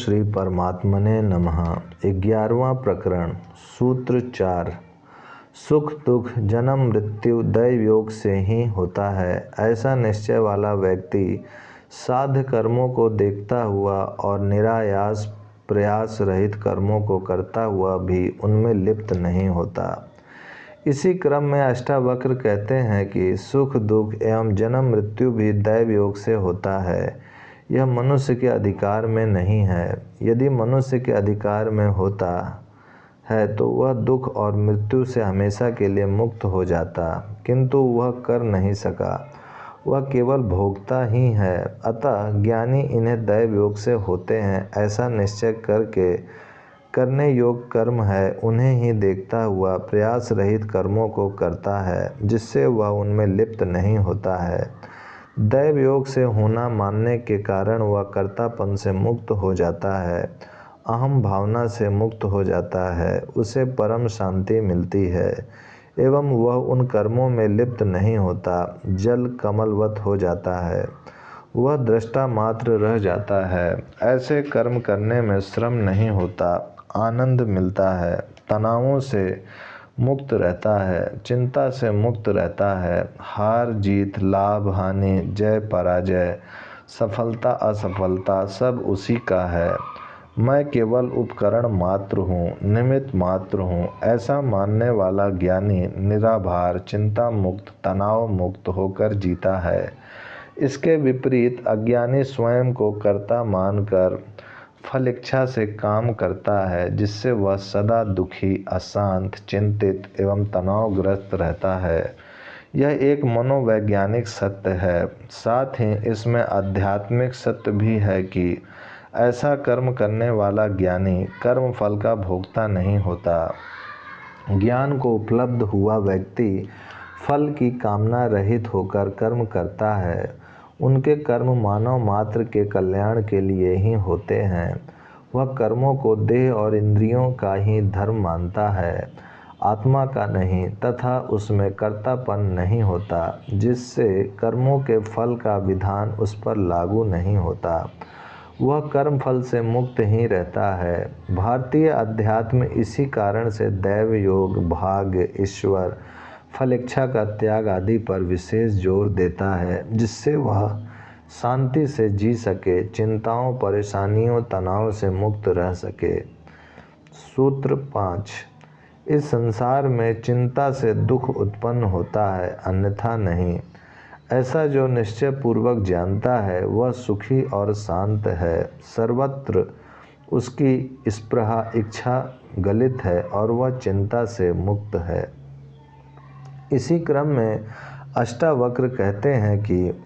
श्री परमात्मने नमः। 11वां प्रकरण। सूत्र 4। सुख दुख जन्म मृत्यु दैव योग से ही होता है। ऐसा निश्चय वाला व्यक्ति साध्य कर्मों को देखता हुआ और निरायास प्रयास रहित कर्मों को करता हुआ भी उनमें लिप्त नहीं होता। इसी क्रम में अष्टावक्र कहते हैं कि सुख दुख एवं जन्म मृत्यु भी दैव योग से होता है। यह मनुष्य के अधिकार में नहीं है। यदि मनुष्य के अधिकार में होता है तो वह दुख और मृत्यु से हमेशा के लिए मुक्त हो जाता, किंतु वह कर नहीं सका। वह केवल भोगता ही है। अतः ज्ञानी इन्हें दैव योग से होते हैं ऐसा निश्चय करके करने योग कर्म है उन्हें ही देखता हुआ प्रयास रहित कर्मों को करता है, जिससे वह उनमें लिप्त नहीं होता है। दैव योग से होना मानने के कारण वह कर्तापन से मुक्त हो जाता है, अहम भावना से मुक्त हो जाता है, उसे परम शांति मिलती है एवं वह उन कर्मों में लिप्त नहीं होता, जल कमलवत हो जाता है, वह दृष्टा मात्र रह जाता है। ऐसे कर्म करने में श्रम नहीं होता, आनंद मिलता है, तनावों से मुक्त रहता है, चिंता से मुक्त रहता है। हार जीत, लाभ हानि, जय पराजय, सफलता असफलता सब उसी का है। मैं केवल उपकरण मात्र हूँ, निमित्त मात्र हूँ, ऐसा मानने वाला ज्ञानी निराभार, चिंता मुक्त, तनाव मुक्त होकर जीता है। इसके विपरीत अज्ञानी स्वयं को कर्ता मानकर फल इच्छा से काम करता है, जिससे वह सदा दुखी, अशांत, चिंतित एवं तनावग्रस्त रहता है। यह एक मनोवैज्ञानिक सत्य है। साथ ही इसमें आध्यात्मिक सत्य भी है कि ऐसा कर्म करने वाला ज्ञानी कर्म फल का भोक्ता नहीं होता। ज्ञान को उपलब्ध हुआ व्यक्ति फल की कामना रहित होकर कर्म करता है। उनके कर्म मानव मात्र के कल्याण के लिए ही होते हैं। वह कर्मों को देह और इंद्रियों का ही धर्म मानता है, आत्मा का नहीं, तथा उसमें कर्तापन नहीं होता, जिससे कर्मों के फल का विधान उस पर लागू नहीं होता। वह कर्म फल से मुक्त ही रहता है। भारतीय अध्यात्म इसी कारण से दैव योग, भाग्य, ईश्वर, फल इच्छा का त्याग आदि पर विशेष जोर देता है, जिससे वह शांति से जी सके, चिंताओं, परेशानियों, तनाव से मुक्त रह सके। सूत्र 5। इस संसार में चिंता से दुख उत्पन्न होता है, अन्यथा नहीं। ऐसा जो निश्चय पूर्वक जानता है वह सुखी और शांत है। सर्वत्र उसकी स्पृहा, इच्छा गलित है और वह चिंता से मुक्त है। इसी क्रम में अष्टावक्र कहते हैं कि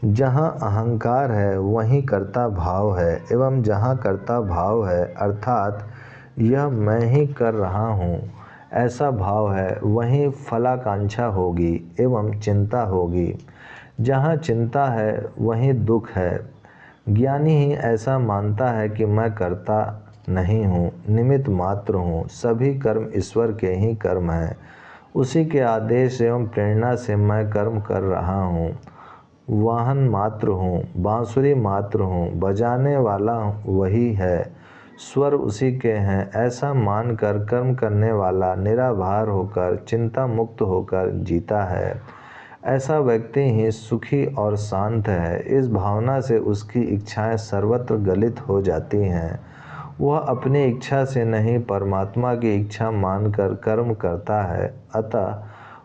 जहाँ अहंकार है वहीं कर्ता भाव है, एवं जहाँ कर्ता भाव है अर्थात यह मैं ही कर रहा हूँ ऐसा भाव है, वहीं फलाकांक्षा होगी एवं चिंता होगी। जहाँ चिंता है वहीं दुख है। ज्ञानी ही ऐसा मानता है कि मैं करता नहीं हूँ, निमित्त मात्र हूँ, सभी कर्म ईश्वर के ही कर्म हैं, उसी के आदेश एवं प्रेरणा से मैं कर्म कर रहा हूँ, वाहन मात्र हूँ, बांसुरी मात्र हूँ, बजाने वाला वही है, स्वर उसी के हैं। ऐसा मानकर कर्म करने वाला निराभार होकर चिंता मुक्त होकर जीता है। ऐसा व्यक्ति ही सुखी और शांत है। इस भावना से उसकी इच्छाएं सर्वत्र गलित हो जाती हैं। वह अपनी इच्छा से नहीं, परमात्मा की इच्छा मानकर कर्म करता है, अतः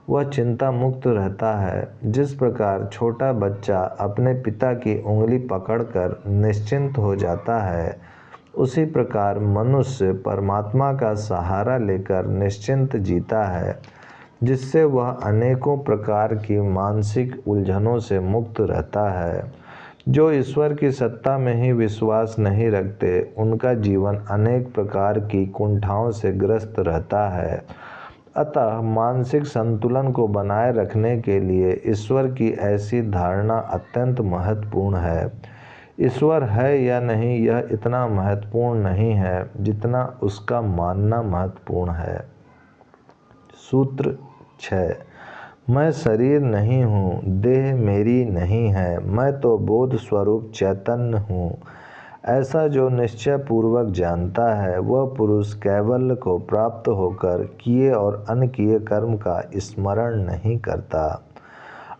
वह चिंता मुक्त रहता है। जिस प्रकार छोटा बच्चा अपने पिता की उंगली पकड़कर निश्चिंत हो जाता है, उसी प्रकार मनुष्य परमात्मा का सहारा लेकर निश्चिंत जीता है, जिससे वह अनेकों प्रकार की मानसिक उलझनों से मुक्त रहता है। जो ईश्वर की सत्ता में ही विश्वास नहीं रखते, उनका जीवन अनेक प्रकार की कुंठाओं से ग्रस्त रहता है। अतः मानसिक संतुलन को बनाए रखने के लिए ईश्वर की ऐसी धारणा अत्यंत महत्वपूर्ण है। ईश्वर है या नहीं यह इतना महत्वपूर्ण नहीं है जितना उसका मानना महत्वपूर्ण है। सूत्र 6। मैं शरीर नहीं हूँ, देह मेरी नहीं है, मैं तो बोध स्वरूप चैतन्य हूँ। ऐसा जो निश्चय पूर्वक जानता है वह पुरुष कैवल्य को प्राप्त होकर किए और अनकिए कर्म का स्मरण नहीं करता।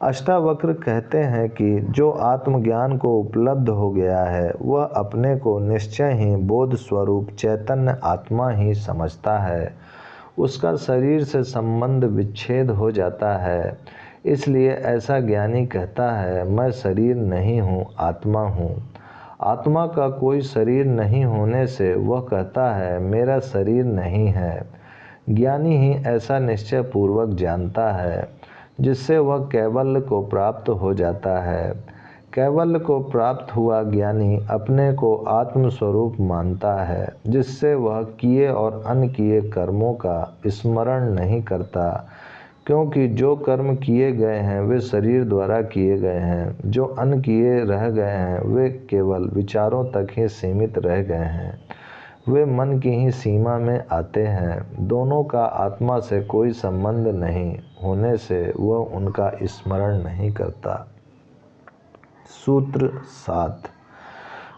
अष्टावक्र कहते हैं कि जो आत्मज्ञान को उपलब्ध हो गया है वह अपने को निश्चय ही बोध स्वरूप चैतन्य आत्मा ही समझता है। उसका शरीर से संबंध विच्छेद हो जाता है। इसलिए ऐसा ज्ञानी कहता है, मैं शरीर नहीं हूँ, आत्मा हूँ। आत्मा का कोई शरीर नहीं होने से वह कहता है, मेरा शरीर नहीं है। ज्ञानी ही ऐसा निश्चय पूर्वक जानता है, जिससे वह कैवल्य को प्राप्त हो जाता है। कैवल्य को प्राप्त हुआ ज्ञानी अपने को आत्मस्वरूप मानता है, जिससे वह किए और अनकिए कर्मों का स्मरण नहीं करता, क्योंकि जो कर्म किए गए हैं वे शरीर द्वारा किए गए हैं, जो अनकिए रह गए हैं वे केवल विचारों तक ही सीमित रह गए हैं, वे मन की ही सीमा में आते हैं। दोनों का आत्मा से कोई संबंध नहीं होने से वह उनका स्मरण नहीं करता। सूत्र 7।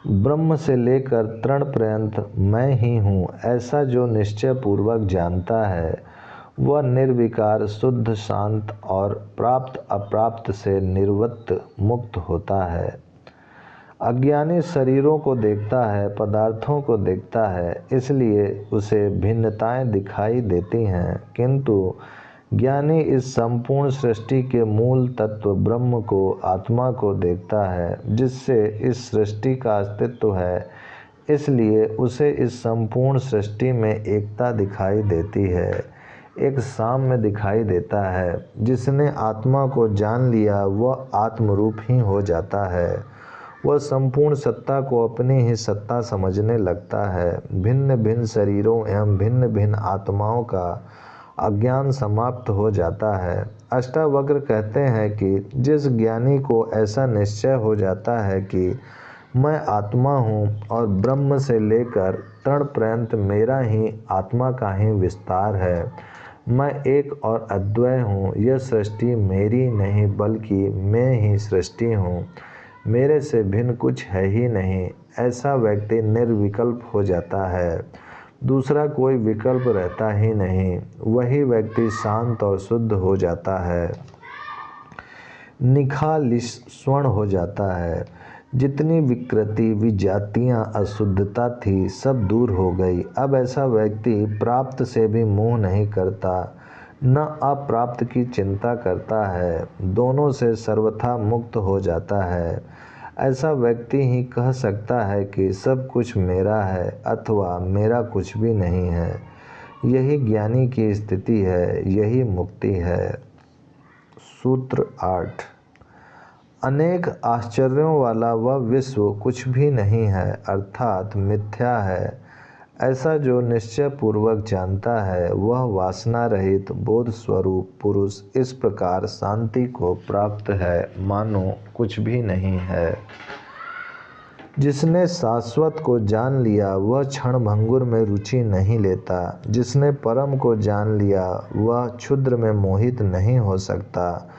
ब्रह्म से लेकर तृण पर्यंत मैं ही हूँ, ऐसा जो निश्चय पूर्वक जानता है वह निर्विकार, शुद्ध, शांत और प्राप्त अप्राप्त से निर्वृत्त मुक्त होता है। अज्ञानी शरीरों को देखता है, पदार्थों को देखता है, इसलिए उसे भिन्नताएं दिखाई देती हैं, किंतु ज्ञानी इस संपूर्ण सृष्टि के मूल तत्व ब्रह्म को, आत्मा को देखता है, जिससे इस सृष्टि का अस्तित्व है। इसलिए उसे इस संपूर्ण सृष्टि में एकता दिखाई देती है, एक साम्य दिखाई देता है। जिसने आत्मा को जान लिया वह आत्मरूप ही हो जाता है। वह संपूर्ण सत्ता को अपनी ही सत्ता समझने लगता है। भिन्न भिन्न शरीरों एवं भिन्न भिन्न आत्माओं का अज्ञान समाप्त हो जाता है। अष्टावक्र कहते हैं कि जिस ज्ञानी को ऐसा निश्चय हो जाता है कि मैं आत्मा हूँ और ब्रह्म से लेकर तृण पर्यंत मेरा ही आत्मा का ही विस्तार है, मैं एक और अद्वय हूँ, यह सृष्टि मेरी नहीं बल्कि मैं ही सृष्टि हूँ, मेरे से भिन्न कुछ है ही नहीं, ऐसा व्यक्ति निर्विकल्प हो जाता है। दूसरा कोई विकल्प रहता ही नहीं। वही व्यक्ति शांत और शुद्ध हो जाता है, निखालिस स्वर्ण हो जाता है। जितनी विकृति, विजातियाँ, अशुद्धता थी सब दूर हो गई। अब ऐसा व्यक्ति प्राप्त से भी मोह नहीं करता, न अप्राप्त की चिंता करता है, दोनों से सर्वथा मुक्त हो जाता है। ऐसा व्यक्ति ही कह सकता है कि सब कुछ मेरा है अथवा मेरा कुछ भी नहीं है। यही ज्ञानी की स्थिति है, यही मुक्ति है। सूत्र 8। अनेक आश्चर्यों वाला वह विश्व कुछ भी नहीं है, अर्थात मिथ्या है। ऐसा जो निश्चय पूर्वक जानता है वह वासना रहित बोध स्वरूप पुरुष इस प्रकार शांति को प्राप्त है, मानो कुछ भी नहीं है। जिसने शाश्वत को जान लिया वह क्षण भंगुर में रुचि नहीं लेता। जिसने परम को जान लिया वह क्षुद्र में मोहित नहीं हो सकता।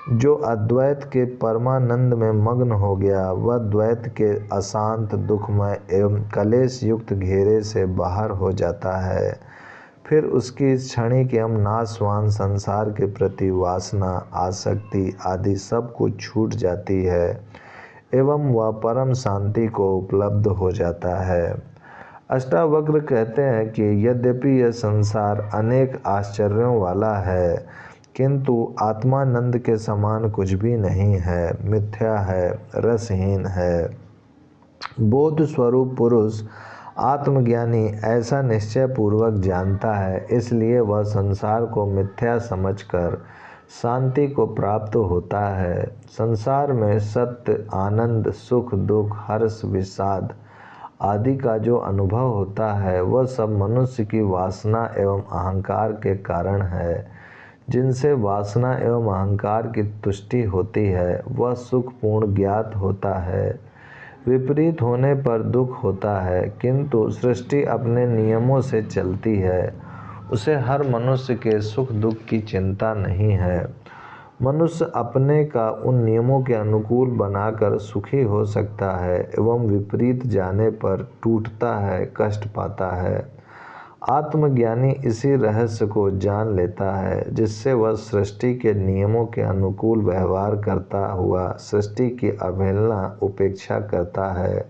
जो अद्वैत के परमानंद में मग्न हो गया वह द्वैत के अशांत, दुखमय एवं कलेश युक्त घेरे से बाहर हो जाता है। फिर उसकी क्षणिक एवं नाशवान संसार के प्रति वासना, आसक्ति आदि सब कुछ छूट जाती है एवं वह परम शांति को उपलब्ध हो जाता है। अष्टावक्र कहते हैं कि यद्यपि यह संसार अनेक आश्चर्यों वाला है, किंतु आत्मानंद के समान कुछ भी नहीं है, मिथ्या है, रसहीन है। बोध स्वरूप पुरुष आत्मज्ञानी ऐसा निश्चय पूर्वक जानता है, इसलिए वह संसार को मिथ्या समझकर शांति को प्राप्त होता है। संसार में सत्य, आनंद, सुख, दुख, हर्ष, विषाद आदि का जो अनुभव होता है वह सब मनुष्य की वासना एवं अहंकार के कारण है। जिनसे वासना एवं अहंकार की तुष्टि होती है वह सुखपूर्ण ज्ञात होता है। विपरीत होने पर दुख होता है, किंतु सृष्टि अपने नियमों से चलती है, उसे हर मनुष्य के सुख दुख की चिंता नहीं है। मनुष्य अपने का उन नियमों के अनुकूल बनाकर सुखी हो सकता है एवं विपरीत जाने पर टूटता है, कष्ट पाता है। आत्मज्ञानी इसी रहस्य को जान लेता है जिससे वह सृष्टि के नियमों के अनुकूल व्यवहार करता हुआ सृष्टि की अवहेलना उपेक्षा करता है,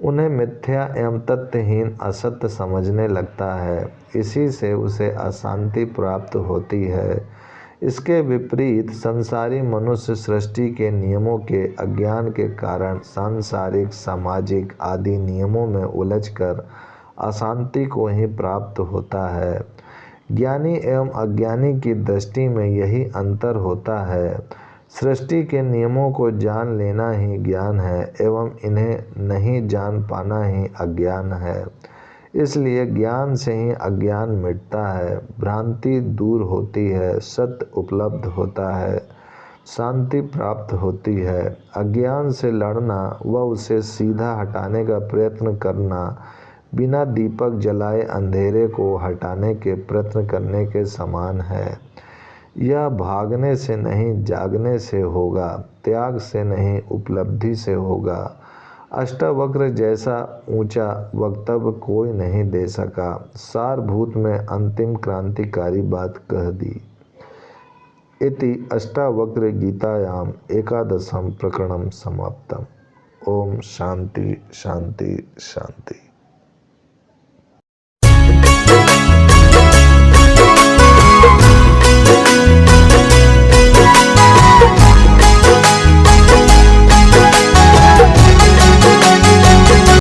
उन्हें मिथ्या एवं तथ्यहीन असत्य समझने लगता है। इसी से उसे अशांति प्राप्त होती है। इसके विपरीत संसारी मनुष्य सृष्टि के नियमों के अज्ञान के कारण सांसारिक, सामाजिक आदि नियमों में उलझकर अशांति को ही प्राप्त होता है। ज्ञानी एवं अज्ञानी की दृष्टि में यही अंतर होता है। सृष्टि के नियमों को जान लेना ही ज्ञान है एवं इन्हें नहीं जान पाना ही अज्ञान है। इसलिए ज्ञान से ही अज्ञान मिटता है, भ्रांति दूर होती है, सत्य उपलब्ध होता है, शांति प्राप्त होती है। अज्ञान से लड़ना व उसे सीधा हटाने का प्रयत्न करना बिना दीपक जलाए अंधेरे को हटाने के प्रयत्न करने के समान है। यह भागने से नहीं जागने से होगा, त्याग से नहीं उपलब्धि से होगा। अष्टावक्र जैसा ऊंचा वक्तव्य कोई नहीं दे सका। सारभूत में अंतिम क्रांतिकारी बात कह दी। इति अष्टावक्र गीतायाम एकादशम प्रकरणम समाप्तम। ओम शांति शांति शांति।